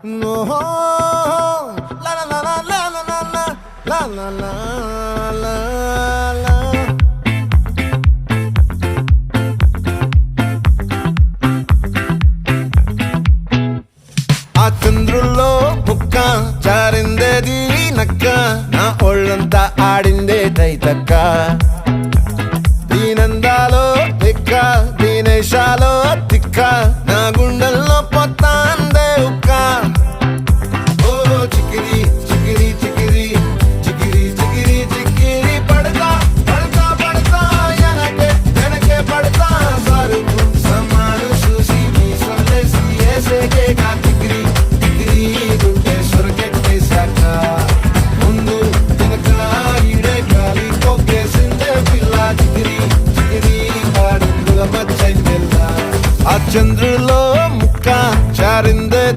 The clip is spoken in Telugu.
La la la la la la la la la la la la. ఆ చంద్రుల్లో ముక్క చారిందేది నక్క నా ఒళ్ళంతా ఆడిందే తైతక్క దీనందాలో తిక్క దీనేశాలో తిక్క నా గుండెల్లో పొత్తాందే ఉక్క ఓ చికిరి చికిరి చికిరి చికిరి చికిరి చికిరి పడతా పడతా పడతా ఎనకే వెనకే పడతా సరుకు సమాను చూసి మీ సొల్లేసి ఏసేకే కా చికిరి చికిరి గుండె సొరకెట్టేశాక ముందు వెనక ఈడే గాలి కొక్కేసిందే పిల్ల చికిరి చికిరి ఆడుగుల మచ్చై పిల్ల ఆ చంద్రులో